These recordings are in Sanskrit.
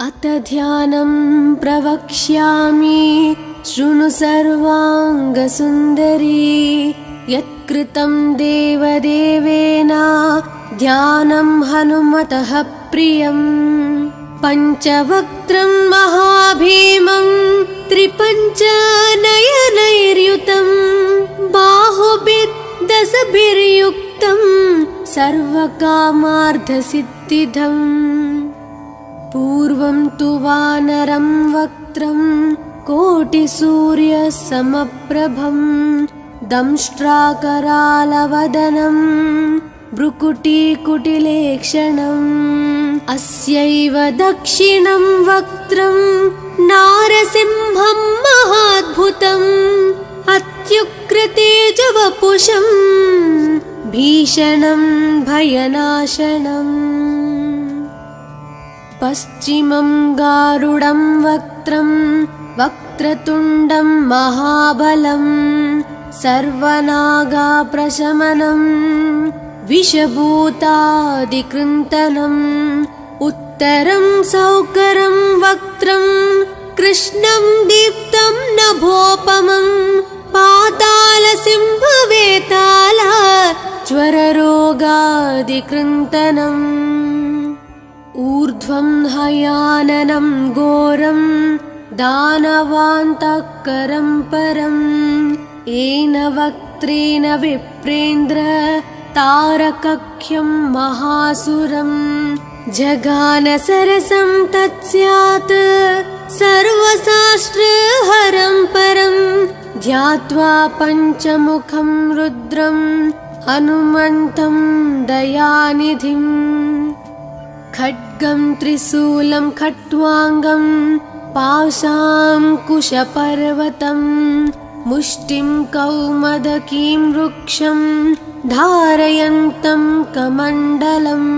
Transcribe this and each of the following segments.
अत ध्यानं प्रवक्ष्यामि शृणु सर्वाङ्गसुन्दरी। यत्कृतं देवदेवेन ध्यानं हनुमतः प्रियम्। पञ्चवक्त्रं महाभीमं त्रिपञ्चनयनैर्युतं बाहुभिर्दशभिर्युक्तं सर्वकामार्थसिद्धिदम्। पूर्वं तु वानरं वक्त्रं कोटिसूर्यसमप्रभं दंष्ट्राकरालवदनं भ्रुकुटीकुटिलेक्षणम्। अस्यैव दक्षिणं वक्त्रं नारसिंहं महाद्भुतम् अत्युग्रतेजवपुषं भीषणं भयनाशनम्। पश्चिमं गारुडं वक्त्रं वक्रतुण्डं महाबलं सर्वनागाप्रशमनं विषभूतादिकृन्तनम्। उत्तरं सौकरं वक्त्रं कृष्णं दीप्तं नभोपमं पातालसिंहवेताल ज्वररोगादिकृन्तनम्। ऊर्ध्वं हयाननं घोरं दानवान्तःकरं परम् येन वक्त्रेण विप्रेन्द्र तारकख्यं महासुरम्। जगानसरसं तत्स्यात् सर्वशास्त्रहरं परं ध्यात्वा पञ्चमुखं रुद्रं हनुमन्तं दयानिधिम्। खड्गं त्रिशूलं खट्वाङ्गं पाशाङ्कुशपर्वतं मुष्टिं कौमदकीं वृक्षं धारयन्तं कमण्डलम्।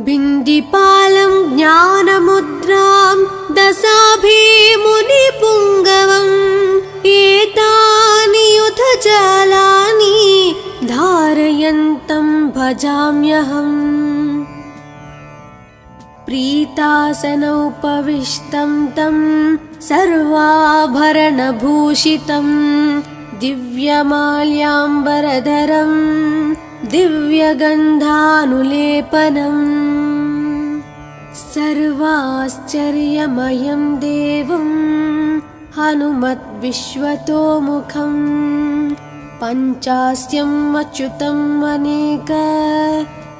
बिन्दिपालं ज्ञानमुद्रां दशाभिमुनिपुङ्गवम् एतानि युधजालानि धारयन्तं भजाम्यहम्। प्रीतासनोपविष्टं तं सर्वाभरणभूषितं दिव्यमाल्याम्बरधरं दिव्यगन्धानुलेपनम्। सर्वाश्चर्यमयं देवं हनुमद्विश्वतोमुखं पञ्चास्यम् अच्युतम् अनेक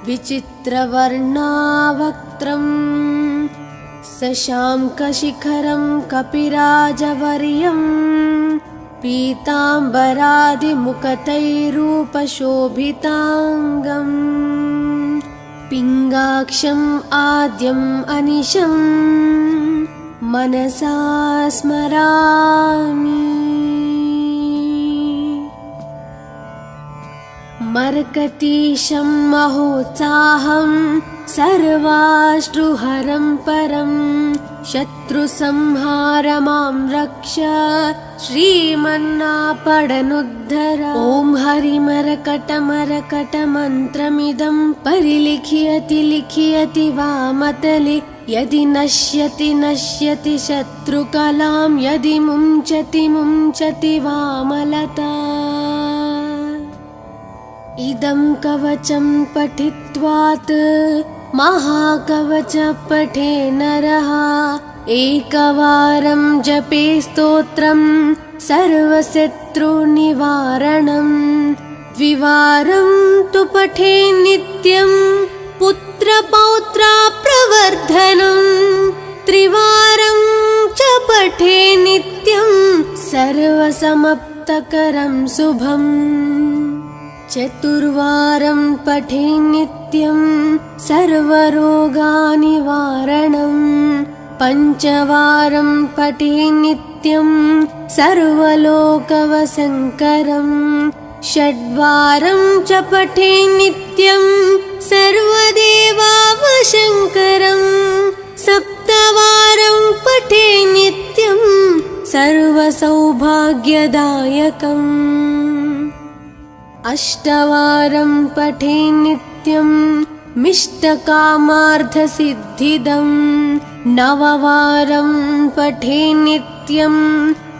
विचित्रवर्णावक्त्रम्। शशाङ्कशिखरं कपिराजवर्यं पीताम्बरादिमुकुटैरूपशोभिताङ्गम्। पिङ्गाक्षम् आद्यम् अनिशं मनसा स्मरामि। मर्कटीशं महोत्साहं सर्वाश्रुहरं परं शत्रुसंहारमां रक्ष श्रीमन्नापडनुद्धर। ॐ हरिमरकटमरकटमन्त्रमिदं परिलिख्यति लिख्यति वामतले। यदि नश्यति नश्यति शत्रुकलां यदि मुञ्चति मुञ्चति वामलता। इदं कवचं पठित्वात् महाकवच पठे नरः एकवारं जपे स्तोत्रं सर्वशत्रुनिवारणम्। द्विवारं तु पठे नित्यं पुत्रपौत्रप्रवर्धनम्। त्रिवारं च पठे नित्यं सर्वसमाप्तकरं शुभम्। चतुर्वारं पठे नित्यं सर्वरोगनिवारणम्। पञ्चवारं पठे नित्यं सर्वलोकवशङ्करम्। षड्वारं च पठे नित्यं सर्वदेवावशङ्करम्। सप्तवारं पठे नित्यं सर्वसौभाग्यदायकम्। अष्टवारं पठे नित्यं मिष्टकामार्थसिद्धिदम्। नववारं पठे नित्यं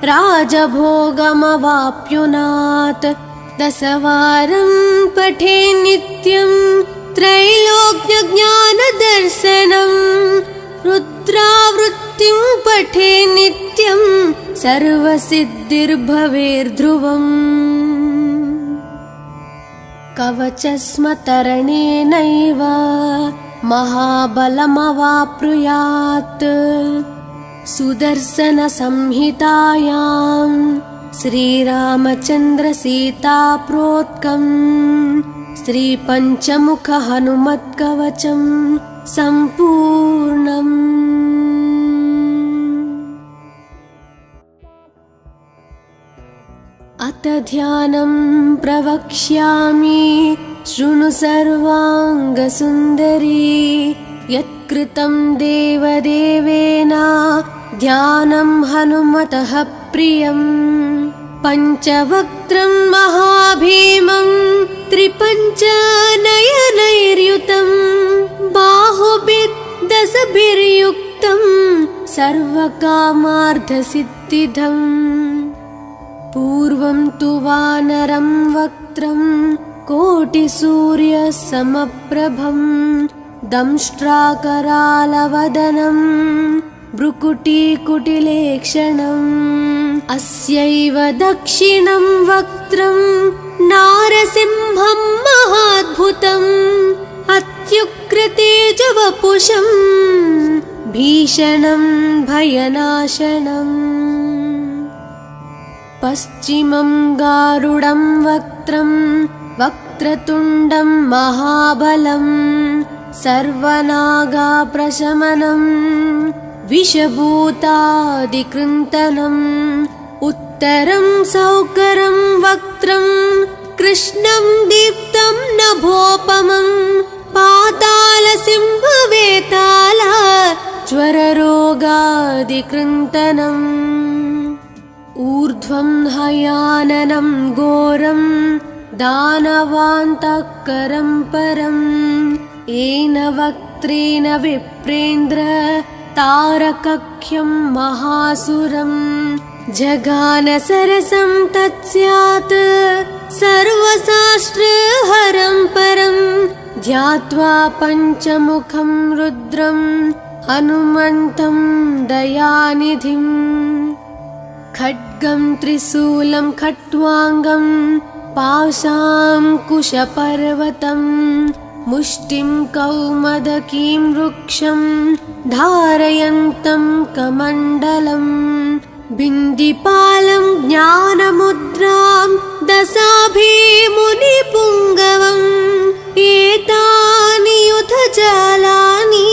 राजभोगमवाप्नुयात्। दशवारं पठे नित्यं त्रैलोक्यज्ञानदर्शनं। रुद्रावृत्तिं पठे नित्यं सर्वसिद्धिर्भवेर्ध्रुवम्। कवचस्मतरणेनैव महाबलमवाप्नुयात्। सुदर्शनसंहितायां श्रीरामचन्द्रसीताप्रोक्तं श्रीपञ्चमुखहनुमत्कवचं सम्पूर्णम्। अथ ध्यानं प्रवक्ष्यामि शृणु सर्वाङ्गसुन्दरी। यत्कृतं देवदेवेन ध्यानं हनुमतः प्रियम्। पञ्चवक्त्रं महाभीमं त्रिपञ्चनयनैर्युतं बाहुभिर्दशभिर्युक्तं सर्वकामार्थसिद्धिदम्। पूर्वं तु वानरं वक्त्रं कोटिसूर्यसमप्रभं दंष्ट्राकरालवदनं भ्रुकुटीकुटिलेक्षणम्। अस्यैव दक्षिणं वक्त्रं नारसिंहं महाद्भुतम् अत्युग्रतेजवपुषं भीषणं भयनाशनम्। पश्चिमं गारुडं वक्त्रं वक्रतुण्डं महाबलं सर्वनागाप्रशमनं विषभूतादिकृन्तनम्। उत्तरं सौकरं वक्त्रं कृष्णं दीप्तं नभोपमं पातालसिंहवेताल ज्वररोगादिकृन्तनम्। ऊर्ध्वं हयाननं घोरं दानवान्तकरं परम् येन वक्त्रेण विप्रेन्द्र तारकख्यं महासुरम्। जगानसरसं तत्स्यात् सर्वशास्त्रहरं परं ध्यात्वा पञ्चमुखं रुद्रं हनुमन्तं दयानिधिम्। खड्गं त्रिशूलं खट्वाङ्गं पाशाङ्कुशपर्वतं मुष्टिं कौमदकीं वृक्षं धारयन्तं कमण्डलम्। बिन्दिपालं ज्ञानमुद्रां दशाभिमुनिपुङ्गवम् एतानि युधजालानि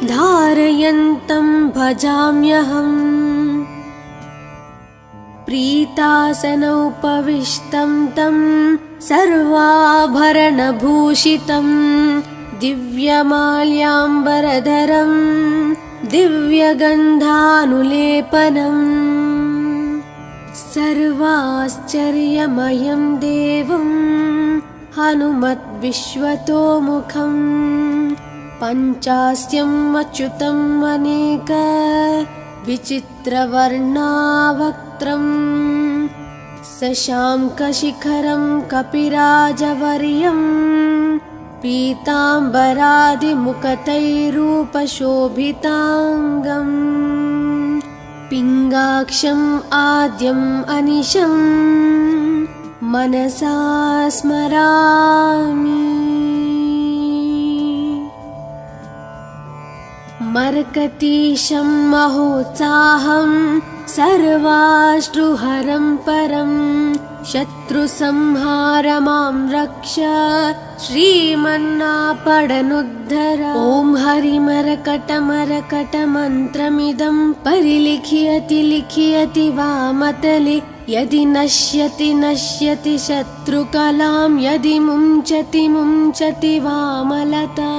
धारयन्तं भजाम्यहम्। प्रीतासनोपविष्टं तं सर्वाभरणभूषितं दिव्यमाल्याम्बरधरं दिव्यगन्धानुलेपनम्। सर्वाश्चर्यमयं देवं हनुमद्विश्वतोमुखं पञ्चास्यम् अच्युतम् अनेक विचित्रवर्णावक्त्रम्। शशाङ्कशिखरं कपिराजवर्यं पीताम्बरादिमुकुटैरूपशोभिताङ्गम्। पिङ्गाक्षम् आद्यम् अनिशं मनसा स्मरामि। मर्कतीशं महोत्साहं सर्वाश्रुहरं परं शत्रुसंहारमां रक्ष श्रीमन्नापडनुद्धर। ॐ हरिमरकटमरकटमन्त्रमिदं परिलिख्यति लिख्यति वामतले यदि नश्यति नश्यति शत्रुकलां यदि मुञ्चति मुञ्चति वामलता।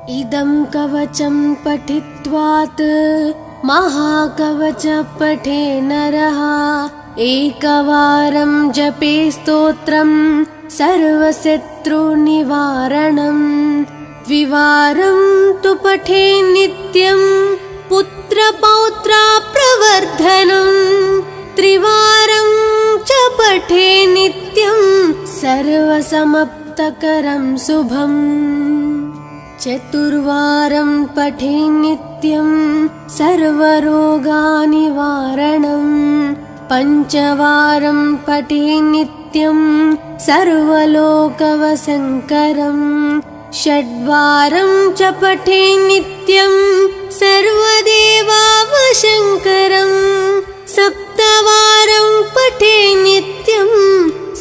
इदं कवचं पठित्वात् महाकवच पठे नरः एकवारं जपे स्तोत्रं सर्वशत्रुनिवारणं। द्विवारं तु पठे नित्यं पुत्रपौत्रा प्रवर्धनं त्रिवारं च पठे नित्यं सर्वसमप्तकरं शुभम् चतुर्वारं पठे नित्यं सर्वरोगानिवारणं पञ्चवारं पठे नित्यं सर्वलोकवशङ्करं षड्वारं च पठे नित्यं सर्वदेवावशङ्करं सप्तवारं पठे नित्यं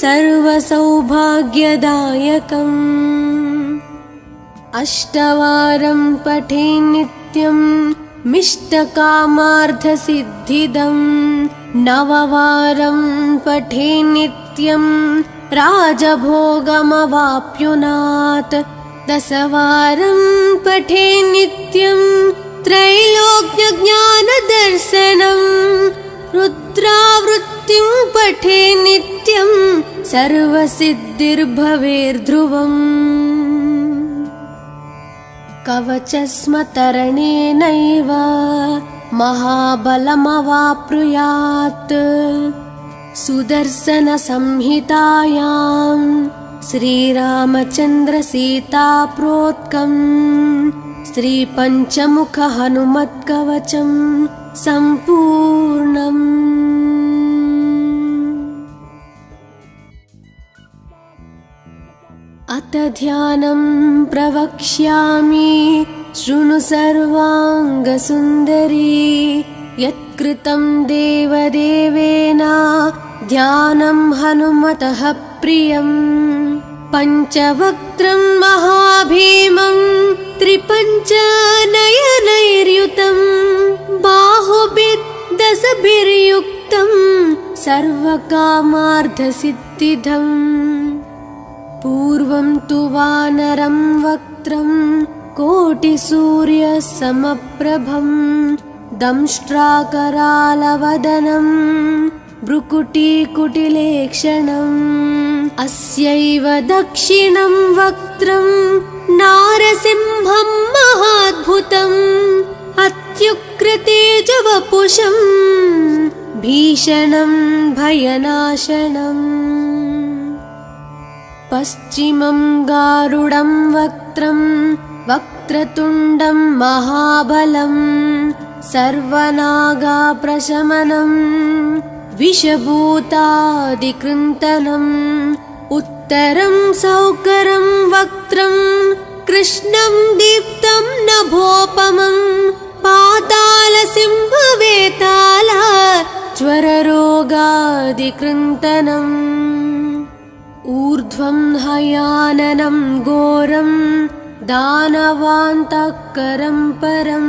सर्वसौभाग्यदायकम् अष्टवारं पठे नित्यं मिष्टकामार्थसिद्धिदं नववारं पठे नित्यं राजभोगमवाप्नुयात् दशवारं पठे नित्यं त्रैलोक्यज्ञानदर्शनं रुद्रावृत्तिं पठे नित्यं सर्वसिद्धिर्भवेर्ध्रुवम् कवचस्मतरणेनैव महाबलमवाप्नुयात् सुदर्शनसंहितायां श्रीरामचन्द्रसीताप्रोक्तं श्रीपञ्चमुखहनुमत्कवचं सम्पूर्णम्। अथ ध्यानं प्रवक्ष्यामि शृणु सर्वाङ्गसुन्दरी यत्कृतं देवदेवेन ध्यानं हनुमतः प्रियं पञ्चवक्त्रं महाभीमं त्रिपञ्चनयनैर्युतं बाहुभिर्दशभिर्युक्तं सर्वकामार्थसिद्धिदम् पूर्वं तु वानरं वक्त्रं कोटिसूर्यसमप्रभं दंष्ट्राकरालवदनं भ्रुकुटीकुटिलेक्षणम् अस्यैव दक्षिणं वक्त्रं नारसिंहं महाद्भुतम् अत्युग्रतेजवपुषं भीषणं भयनाशनम् पश्चिमं गारुडं वक्त्रं वक्रतुण्डं महाबलं सर्वनागाप्रशमनं विषभूतादिकृन्तनम् उत्तरं सौकरं वक्त्रं कृष्णं दीप्तं नभोपमं पातालसिंहवेताल ज्वररोगादिकृन्तनम् ऊर्ध्वं हयाननं घोरं दानवान्तकरं परं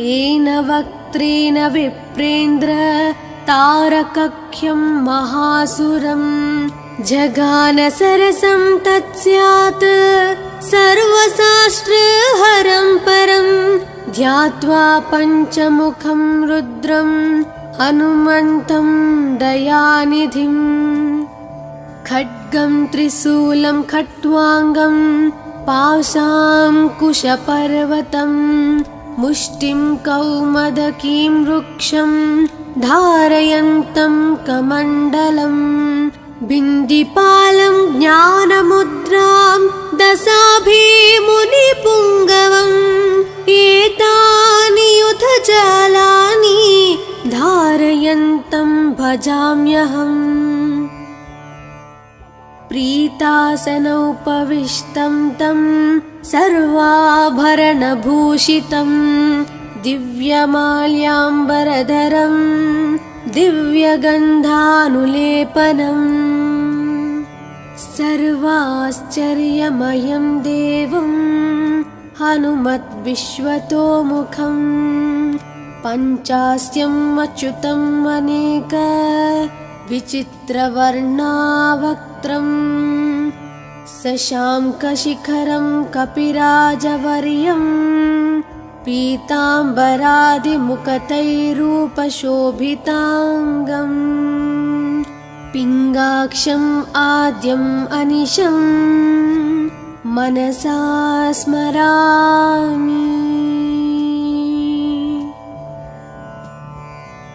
येन वक्त्रेण विप्रेन्द्र तारकख्यं महासुरं जगानसरसं तत्स्यात् सर्वशास्त्रहरं परं ध्यात्वा पञ्चमुखं रुद्रं हनुमन्तं दयानिधिम् खड्गं त्रिशूलं खट्वाङ्गं पाशाङ्कुशपर्वतं मुष्टिं कौमदकीं वृक्षं धारयन्तं कमण्डलं बिन्दिपालं ज्ञानमुद्रां दशाभिमुनिपुङ्गवम् एतानि युधजालानि धारयन्तं भजाम्यहम् प्रीतासनोपविष्टं तं सर्वाभरणभूषितं दिव्यमाल्याम्बरधरं दिव्यगन्धानुलेपनं सर्वाश्चर्यमयं देवं हनुमद्विश्वतोमुखं पञ्चास्यम् अच्युतम् अनेक विचित्रवर्णावक्त्रं शशाङ्कशिखरं कपिराजवर्यं पीताम्बरादिमुखतैरूपशोभिताङ्गम् पिङ्गाक्षम् आद्यम् अनिशम् मनसा स्मरामि।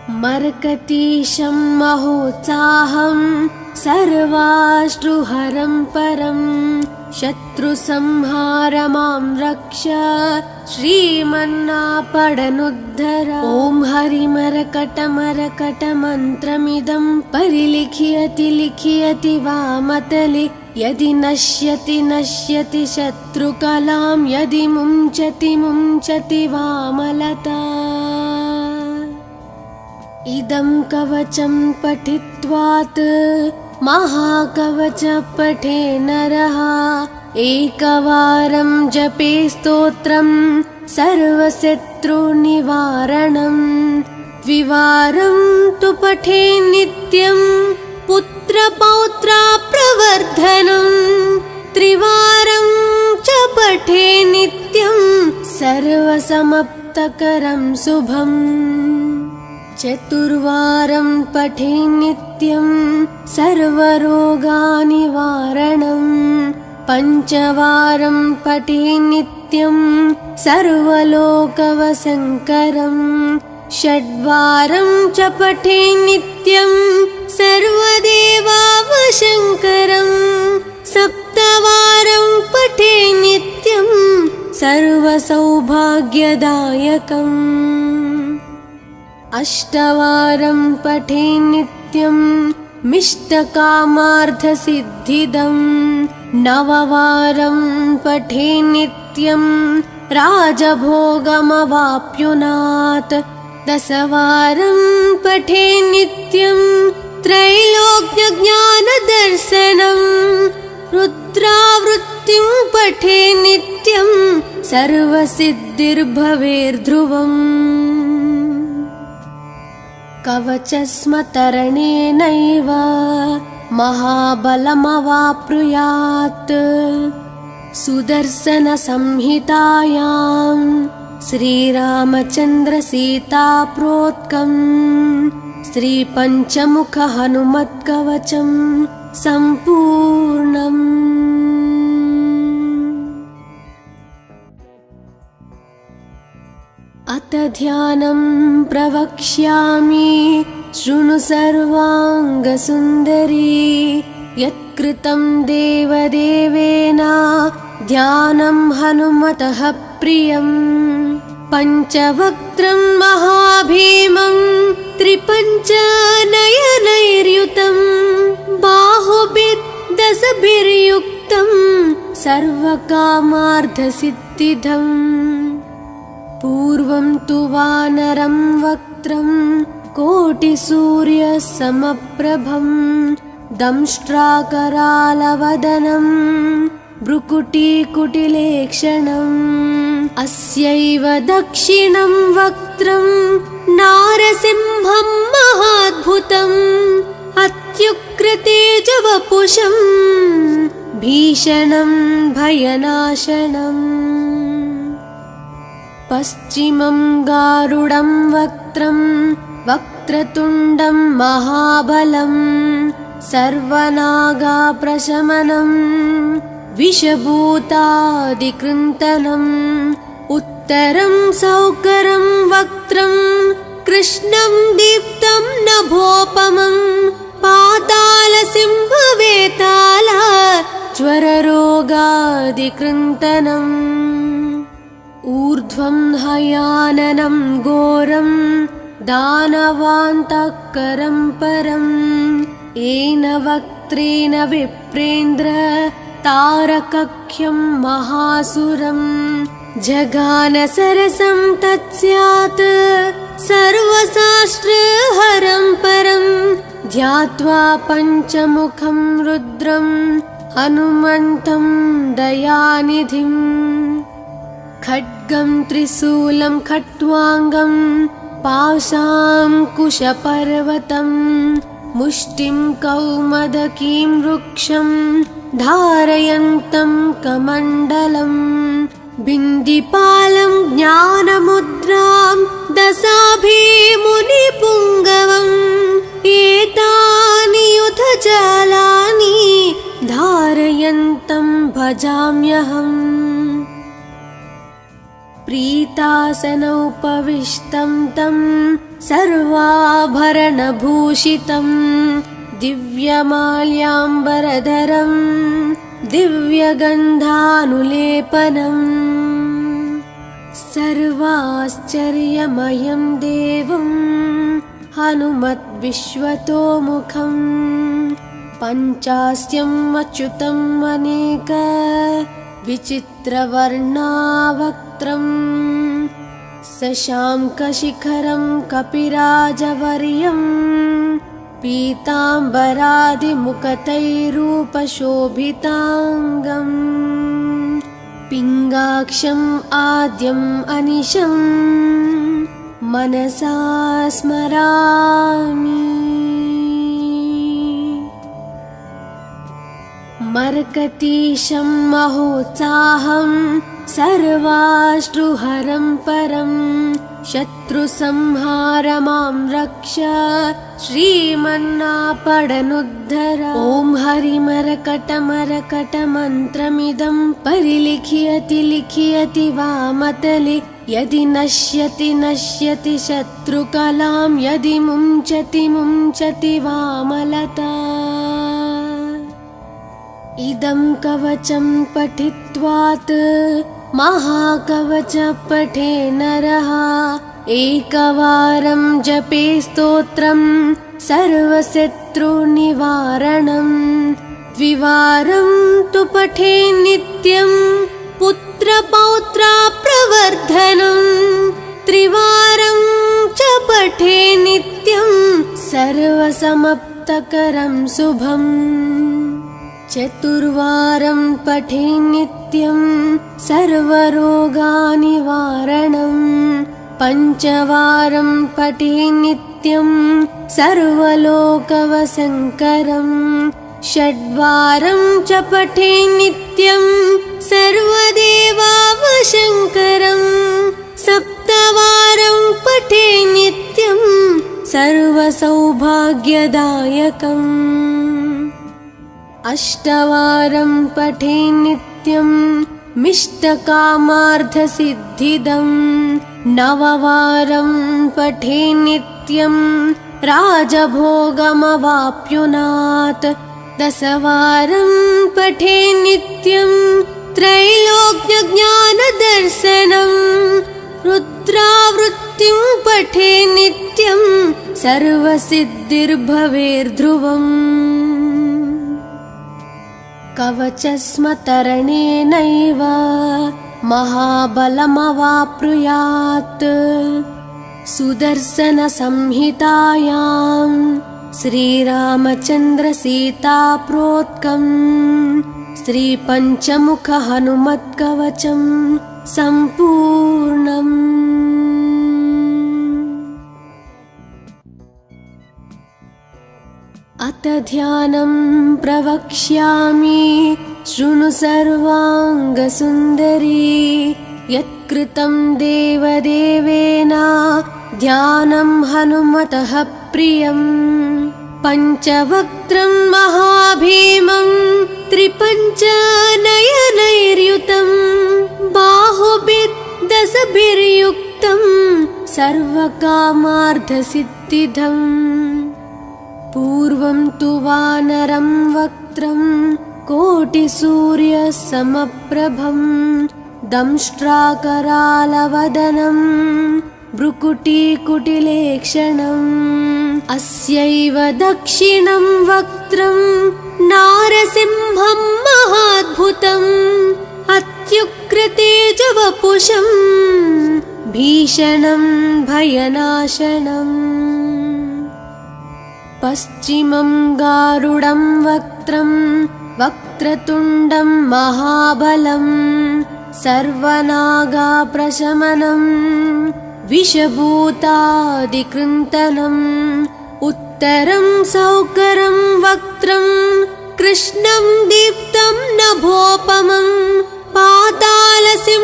मर्कटीशं महोत्साहं सर्वाश्रुहरं परं शत्रुसंहार मां रक्ष श्रीमन्नापडनुद्धर। ॐ हरिमरकटमरकटमन्त्रमिदं परिलिख्यति लिख्यति वामतले यदि नश्यति नश्यति शत्रुकलां यदि मुञ्चति मुञ्चति वामलता। इदं कवचं पठित्वात् महाकवच पठे नरः एकवारं जपे स्तोत्रं सर्वशत्रुनिवारणं। द्विवारं तु पठे नित्यं पुत्रपौत्राप्रवर्धनं। त्रिवारं च पठे नित्यं सर्वसमाप्तकरं शुभम्। चतुर्वारं पठे नित्यं सर्वरोगनिवारणं। पञ्चवारं पठे नित्यं सर्वलोकवशङ्करं। षड्वारं च पठे नित्यं सर्वदेवावशङ्करं। सप्तवारं पठे नित्यं सर्वसौभाग्यदायकम्। अष्टवारं पठे नित्यं मिष्टकामार्थसिद्धिदं। नववारं पठे नित्यं राजभोगमवाप्नुयात्। दशवारं पठे नित्यं त्रैलोक्यज्ञानदर्शनं। रुद्रावृत्तिं पठे नित्यं सर्वसिद्धिर्भवेर्ध्रुवम्। कवचस्मतरणेनैव महाबलमवाप्नुयात्। सुदर्शनसंहितायां श्रीरामचन्द्रसीताप्रोक्तं श्रीपञ्चमुखहनुमत्कवचं सम्पूर्णम्। अथ ध्यानं प्रवक्ष्यामि शृणु सर्वाङ्गसुन्दरी। यत्कृतं देवदेवेन ध्यानं हनुमतः प्रियं। पञ्चवक्त्रं महाभीमं त्रिपञ्चनयनैर्युतं। बाहुभिर्दशभिर्युक्तं सर्वकामार्थसिद्धिदम्। पूर्वं तु वानरं वक्त्रं कोटिसूर्यसमप्रभं। दंष्ट्राकरालवदनं भ्रुकुटीकुटिलेक्षणम्। अस्यैव दक्षिणं वक्त्रं नारसिंहं महाद्भुतम्। अत्युग्रतेजवपुषं भीषणं भयनाशनम्। पश्चिमं गारुडं वक्त्रं वक्रतुण्डं महाबलं। सर्वनागाप्रशमनं विषभूतादिकृन्तनम्। उत्तरं सौकरं वक्त्रं कृष्णं दीप्तं नभोपमं। पातालसिंहवेताल ज्वररोगादिकृन्तनम्। ऊर्ध्वं हयाननं घोरं दानवान्तकरं परम्। येन वक्त्रेण विप्रेन्द्र तारकख्यं महासुरं। जघानसरसं तत्स्यात् सर्वशास्त्रहरं परं। ध्यात्वा पञ्चमुखं रुद्रं हनुमन्तं दयानिधिम्। खड्गं त्रिशूलं खट्वाङ्गं पाशाङ्कुशपर्वतं। मुष्टिं कौमदकीं वृक्षं धारयन्तं कमण्डलम्। बिन्दिपालं ज्ञानमुद्रां दशाभिमुनिपुङ्गवम्। एतानि युधजालानि धारयन्तं भजाम्यहम्। प्रीतासनोपविष्टं तं सर्वाभरणभूषितं दिव्यमाल्याम्बरधरं दिव्यगन्धानुलेपनम् सर्वाश्चर्यमयं देवं हनुमद्विश्वतोमुखं पञ्चास्यम् अच्युतम् अनेक विचित्रवर्णावक्त्रं शशाङ्कशिखरं कपिराजवर्यं पीताम्बरादिमुकुटैरूपशोभिताङ्गम् पिङ्गाक्षम् आद्यम् अनिशं मनसा स्मरामि। मर्कटीशं महोत्साहं सर्वाश्रुहरं परं शत्रुसंहारमां रक्ष श्रीमन्नापडनुद्धर। ॐ हरिमरकटमरकटमन्त्रमिदं परिलिख्यति लिख्यति वामतले यदि नश्यति नश्यति शत्रुकलां यदि मुञ्चति मुञ्चति वामलता। इदं कवचं पठित्वात् महाकवच पठे नरः एकवारं जपे स्तोत्रं सर्वशत्रुनिवारणं द्विवारं तु पठे नित्यं पुत्रपौत्राप्रवर्धनं त्रिवारं च पठे नित्यं सर्वसमाप्तकरं शुभम् चतुर्वारं पठे नित्यं सर्वरोगनिवारणं पञ्चवारं पठे नित्यं सर्वलोकवशङ्करं षड्वारं च पठे नित्यं सर्वदेवावशङ्करं सप्तवारं पठे नित्यं सर्वसौभाग्यदायकम् अष्टवारं पठे नित्यं मिष्टकामार्थसिद्धिदं नववारं पठे नित्यं राजभोगमवाप्नुयात् दशवारं पठे नित्यं त्रैलोक्यज्ञानदर्शनं रुद्रावृत्तिं पठे नित्यं सर्वसिद्धिर्भवेर्ध्रुवम् कवचस्मतरणेनैव महाबलमवाप्नुयात् सुदर्शनसंहितायां श्रीरामचन्द्रसीताप्रोक्तं श्रीपञ्चमुखहनुमत्कवचं सम्पूर्णम्। अथ ध्यानं प्रवक्ष्यामि शृणु सर्वाङ्गसुन्दरी यत्कृतं देवदेवेन ध्यानं हनुमतः प्रियं पञ्चवक्त्रं महाभीमं त्रिपञ्चनयनैर्युतं बाहुभिर्दशभिर्युक्तं सर्वकामार्थसिद्धिदम् पूर्वं तु वानरं वक्त्रं कोटिसूर्यसमप्रभं दंष्ट्राकरालवदनं भ्रुकुटीकुटिलेक्षणम् अस्यैव दक्षिणं वक्त्रं नारसिंहं महाद्भुतम् अत्युग्रतेजवपुषं भीषणं भयनाशनम् पश्चिमं गारुडं वक्त्रं वक्रतुण्डं महाबलं सर्वनागाप्रशमनं विषभूतादिकृन्तनम् उत्तरं सौकरं वक्त्रं कृष्णं दीप्तं नभोपमं पातालसिंहवेताल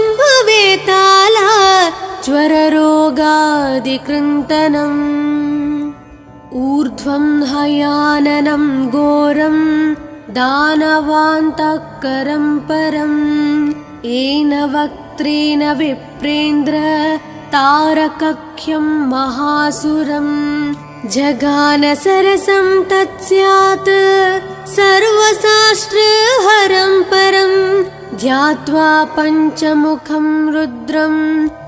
ज्वररोगादिकृन्तनम् ऊर्ध्वं हयाननं घोरं दानवान्तःकरं परम् येन वक्त्रेण विप्रेन्द्र तारकख्यं महासुरम् जगान सरसं तत्स्यात् सर्वशास्त्रहरं परम् ध्यात्वा पञ्चमुखं रुद्रम्